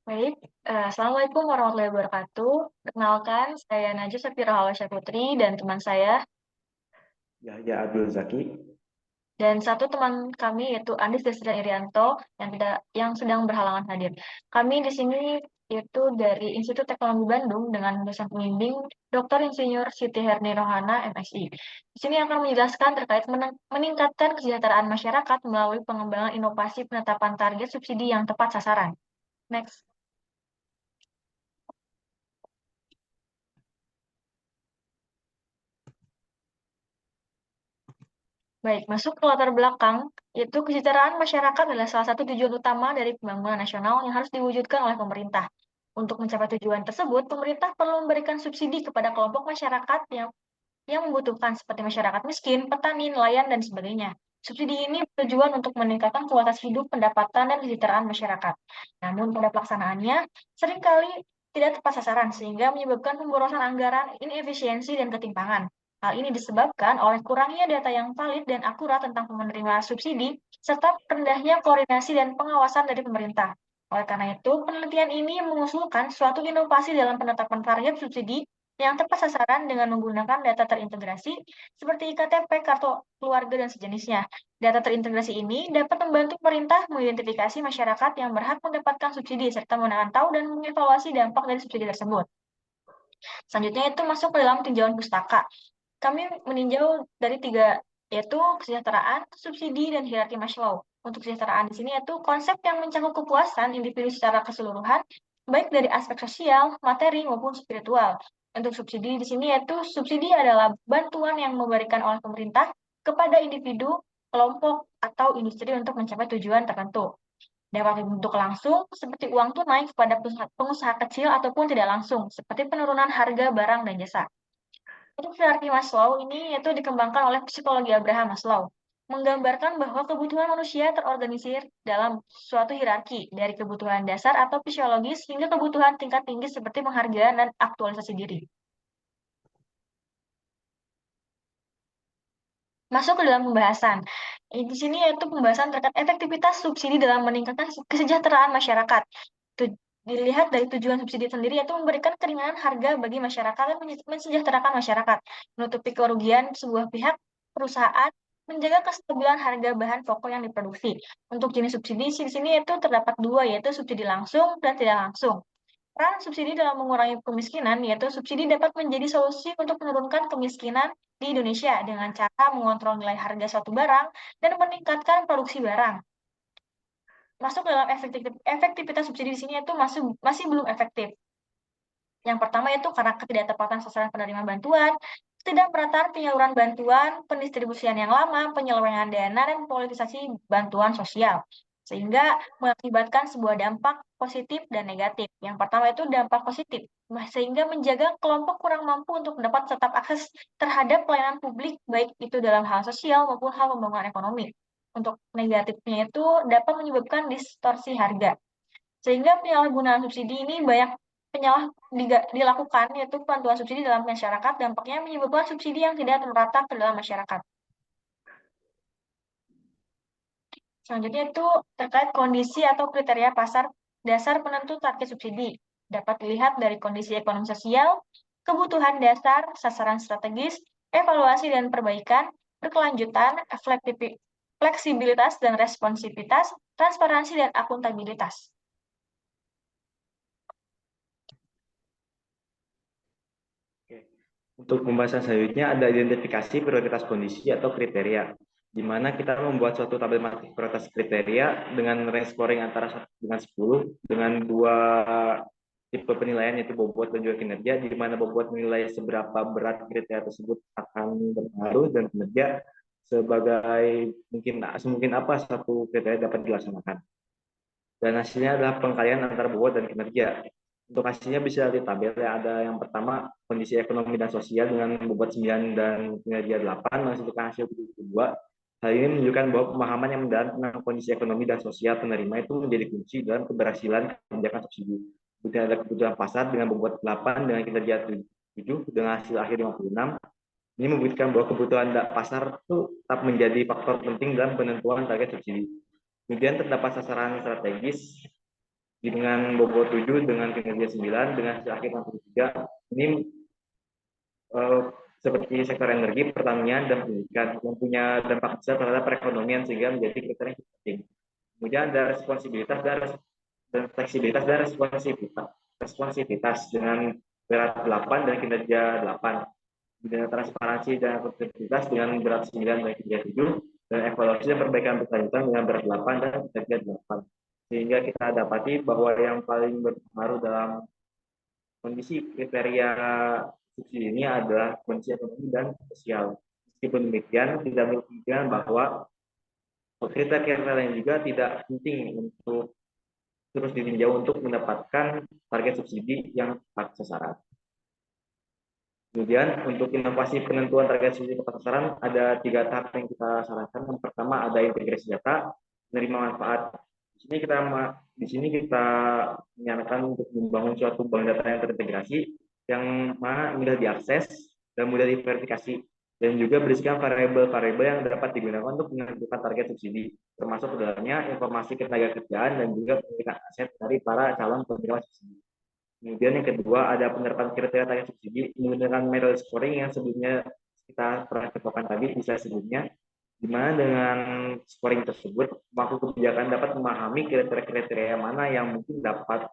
Baik, Assalamualaikum warahmatullahi wabarakatuh. Perkenalkan, saya Najwa Safira Hawasya Putri dan teman saya, Yahya Abdul Zaki. dan satu teman kami yaitu Andis Desrian Irianto yang sedang berhalangan hadir. Kami di sini yaitu dari Institut Teknologi Bandung dengan dosen pembimbing Dr. Insinyur Siti Herni Rohana, MSI. Di sini akan menjelaskan terkait meningkatkan kesejahteraan masyarakat melalui pengembangan inovasi penetapan target subsidi yang tepat sasaran. Next. Baik, masuk ke latar belakang, yaitu kesejahteraan masyarakat adalah salah satu tujuan utama dari pembangunan nasional yang harus diwujudkan oleh pemerintah. Untuk mencapai tujuan tersebut, pemerintah perlu memberikan subsidi kepada kelompok masyarakat yang membutuhkan, seperti masyarakat miskin, petani, nelayan, dan sebagainya. Subsidi ini bertujuan untuk meningkatkan kualitas hidup, pendapatan, dan kesejahteraan masyarakat. Namun, pada pelaksanaannya, seringkali tidak tepat sasaran, sehingga menyebabkan pemborosan anggaran, inefisiensi, dan ketimpangan. Hal ini disebabkan oleh kurangnya data yang valid dan akurat tentang penerima subsidi, serta rendahnya koordinasi dan pengawasan dari pemerintah. Oleh karena itu, penelitian ini mengusulkan suatu inovasi dalam penetapan target subsidi yang tepat sasaran dengan menggunakan data terintegrasi seperti IKTP, kartu keluarga, dan sejenisnya. Data terintegrasi ini dapat membantu pemerintah mengidentifikasi masyarakat yang berhak mendapatkan subsidi serta menantau dan mengevaluasi dampak dari subsidi tersebut. Selanjutnya itu masuk ke dalam tinjauan pustaka. Kami meninjau dari tiga, yaitu kesejahteraan, subsidi, dan hierarki Maslow. Untuk kesejahteraan di sini yaitu konsep yang mencakup kepuasan individu secara keseluruhan, baik dari aspek sosial, materi, maupun spiritual. Untuk subsidi di sini yaitu subsidi adalah bantuan yang memberikan oleh pemerintah kepada individu, kelompok, atau industri untuk mencapai tujuan tertentu. Dapat dibentuk langsung seperti uang tunai kepada pengusaha kecil ataupun tidak langsung, seperti penurunan harga barang dan jasa. Untuk hierarki Maslow ini yaitu dikembangkan oleh psikologi Abraham Maslow, menggambarkan bahwa kebutuhan manusia terorganisir dalam suatu hierarki dari kebutuhan dasar atau fisiologis hingga kebutuhan tingkat tinggi seperti penghargaan dan aktualisasi diri. Masuk ke dalam pembahasan. Di sini yaitu pembahasan terkait efektivitas subsidi dalam meningkatkan kesejahteraan masyarakat. Dilihat dari tujuan subsidi sendiri yaitu memberikan keringanan harga bagi masyarakat dan mensejahterakan masyarakat, menutupi kerugian sebuah pihak perusahaan, menjaga kestabilan harga bahan pokok yang diproduksi. Untuk jenis subsidi di sini itu terdapat dua, yaitu subsidi langsung dan tidak langsung. Peran subsidi dalam mengurangi kemiskinan, yaitu subsidi dapat menjadi solusi untuk menurunkan kemiskinan di Indonesia dengan cara mengontrol nilai harga suatu barang dan meningkatkan produksi barang. Masuk dalam efektivitas subsidi di sini itu masih belum efektif. Yang pertama itu karena ketidaktepatan sasaran penerima bantuan, ketidakmerataan penyaluran bantuan, pendistribusian yang lama, penyelewengan dana, dan politisasi bantuan sosial. Sehingga mengakibatkan sebuah dampak positif dan negatif. Yang pertama itu dampak positif, sehingga menjaga kelompok kurang mampu untuk mendapat tetap akses terhadap pelayanan publik, baik itu dalam hal sosial maupun hal pembangunan ekonomi. Untuk negatifnya itu dapat menyebabkan distorsi harga. Sehingga penyalahgunaan subsidi ini banyak dilakukan, yaitu bantuan subsidi dalam masyarakat, dampaknya menyebabkan subsidi yang tidak merata ke dalam masyarakat. Selanjutnya itu terkait kondisi atau kriteria pasar dasar penentu target subsidi. Dapat dilihat dari kondisi ekonomi sosial, kebutuhan dasar, sasaran strategis, evaluasi dan perbaikan, berkelanjutan, fleksibilitas dan responsivitas, transparansi dan akuntabilitas. Oke. Untuk pembahasan selanjutnya ada identifikasi prioritas kondisi atau kriteria, di mana kita membuat suatu tabel matrix prioritas kriteria dengan range scoring antara 1 dengan 10 dengan dua tipe penilaian yaitu bobot dan juga kinerja, di mana bobot menilai seberapa berat kriteria tersebut akan berpengaruh dan kinerja sebagai semungkin apa satu kriteria dapat dilaksanakan. Dan hasilnya adalah pengkalian antara bobot dan kinerja. Untuk hasilnya bisa di tabel ya, ada yang pertama kondisi ekonomi dan sosial dengan bobot 9 dan kinerja 8 menghasilkan hasil 72. Hal ini menunjukkan bahwa pemahaman yang mendalam tentang kondisi ekonomi dan sosial penerima itu menjadi kunci dalam keberhasilan kebijakan subsidi. Kemudian ada kebutuhan pasar dengan bobot 8 dengan kinerja 7 dengan hasil akhir 56. Ini membuktikan bahwa kebutuhan pasar itu tetap menjadi faktor penting dalam penentuan target subsidi. Kemudian terdapat sasaran strategis dengan bobot 7, dengan kinerja 9, dengan hasil akhir 63. Ini eh, seperti sektor energi, pertanian, dan pendidikan yang punya dampak besar terhadap perekonomian sehingga menjadi kriteria yang penting. Kemudian ada responsibilitas dan fleksibilitas dan responsivitas dengan berat 8 dan kinerja 8, dengan transparansi dan akuntabilitas dengan berat 9 dan kinerja 7, dan evaluasi dan perbaikan berkelanjutan dengan berat 8 dan kinerja 8. Sehingga kita dapati bahwa yang paling berpengaruh dalam kondisi kriteria subsidi ini adalah kondisi ekonomi dan sosial. Meskipun demikian, tidak menutup bahwa kriteria lain juga tidak penting untuk terus ditinjau untuk mendapatkan target subsidi yang tepat sasaran. Kemudian untuk inovasi penentuan target subsidi tepat sasaran ada 3 tahap yang kita sarankan. Yang pertama ada integrasi data, menerima manfaat. Di sini kita menyarankan untuk membangun suatu bank data yang terintegrasi, yang mana mudah diakses dan mudah diverifikasi, dan juga berisikan variabel-variabel yang dapat digunakan untuk menentukan target subsidi, termasuk dalamnya informasi ketenagakerjaan dan juga pemilikan aset dari para calon penerima subsidi. Kemudian yang kedua ada penerapan kriteria target subsidi menggunakan metode scoring yang sebelumnya kita pernah contohkan tadi di slide sebelumnya, di mana dengan scoring tersebut pemangku kebijakan dapat memahami kriteria-kriteria mana yang mungkin dapat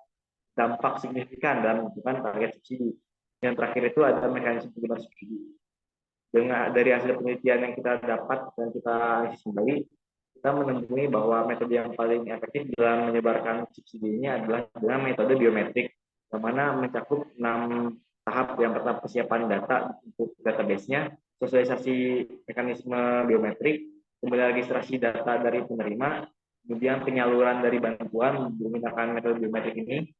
dampak signifikan dalam menentukan target subsidi. Yang terakhir itu ada mekanisme penggunaan subsidi. Dari hasil penelitian yang kita dapat dan kita analisis kembali, kita menemui bahwa metode yang paling efektif dalam menyebarkan subsidi ini adalah dengan metode biometrik, yang mana mencakup 6 tahap. Yang pertama persiapan data untuk database-nya, sosialisasi mekanisme biometrik, kemudian registrasi data dari penerima, kemudian penyaluran dari bantuan menggunakan metode biometrik ini,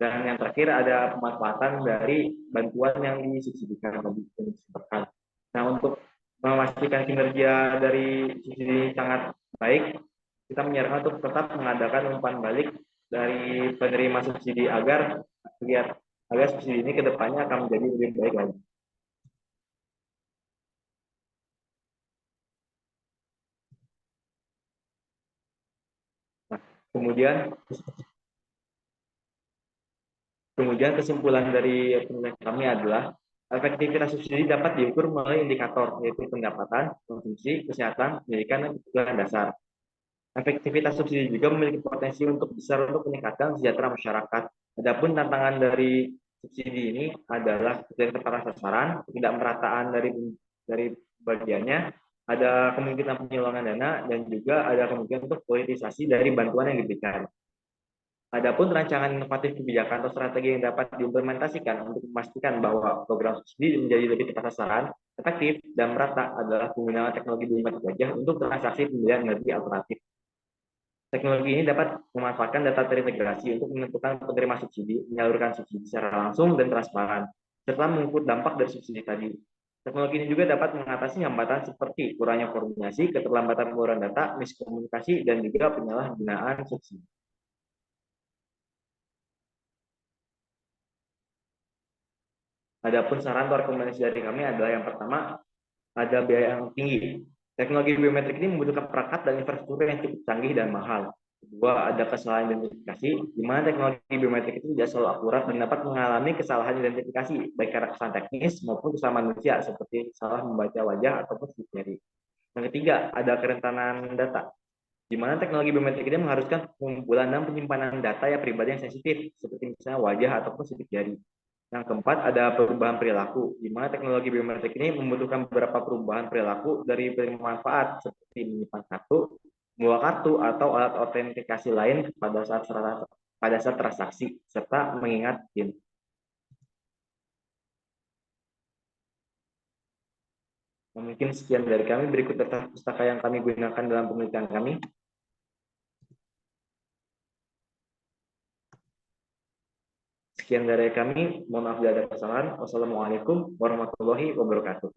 dan yang terakhir ada pemanfaatan dari bantuan yang disubsidikan atau disubsidikan. Nah, untuk memastikan kinerja dari subsidi sangat baik, kita menyarankan untuk tetap mengadakan umpan balik dari penerima subsidi agar subsidi ini kedepannya akan menjadi lebih baik lagi. Nah, kemudian kesimpulan dari penelitian kami adalah efektivitas subsidi dapat diukur melalui indikator, yaitu pendapatan, konsumsi, kesehatan, pendidikan, dan kebutuhan dasar. Efektivitas subsidi juga memiliki potensi untuk besar untuk meningkatkan kesejahteraan masyarakat. Adapun tantangan dari subsidi ini adalah ketepatan sasaran, ketidakmerataan dari bagiannya, ada kemungkinan penyelewengan dana, dan juga ada kemungkinan untuk politisasi dari bantuan yang diberikan. Adapun rancangan inovatif kebijakan atau strategi yang dapat diimplementasikan untuk memastikan bahwa program subsidi menjadi lebih tepat sasaran, efektif, dan merata adalah penggunaan teknologi biometrik wajah untuk transaksi pembelian energi alternatif. Teknologi ini dapat memanfaatkan data terintegrasi untuk menentukan penerima subsidi, menyalurkan subsidi secara langsung dan transparan, serta mengukur dampak dari subsidi tadi. Teknologi ini juga dapat mengatasi hambatan seperti kurangnya koordinasi, keterlambatan pengeluaran data, miskomunikasi, dan juga penyalahgunaan subsidi. Adapun saran atau rekomendasi dari kami adalah yang pertama, ada biaya yang tinggi. Teknologi biometrik ini membutuhkan perangkat dan infrastruktur yang cukup canggih dan mahal. Kedua, ada kesalahan identifikasi, di mana teknologi biometrik itu tidak selalu akurat dan dapat mengalami kesalahan identifikasi, baik karena kesalahan teknis maupun kesalahan manusia, seperti salah membaca wajah ataupun sidik jari. Yang ketiga, ada kerentanan data, di mana teknologi biometrik ini mengharuskan pengumpulan dan penyimpanan data yang pribadi yang sensitif, seperti misalnya wajah ataupun sidik jari. Yang keempat, ada perubahan perilaku, di mana teknologi biometrik ini membutuhkan beberapa perubahan perilaku dari penerima manfaat, seperti menyimpan kartu, membawa kartu, atau alat autentikasi lain pada saat transaksi, serta mengingat PIN. Mungkin sekian dari kami, berikut data pustaka yang kami gunakan dalam penelitian kami. Sekian dari kami, mohon maaf bila ada kesalahan. Wassalamualaikum warahmatullahi wabarakatuh.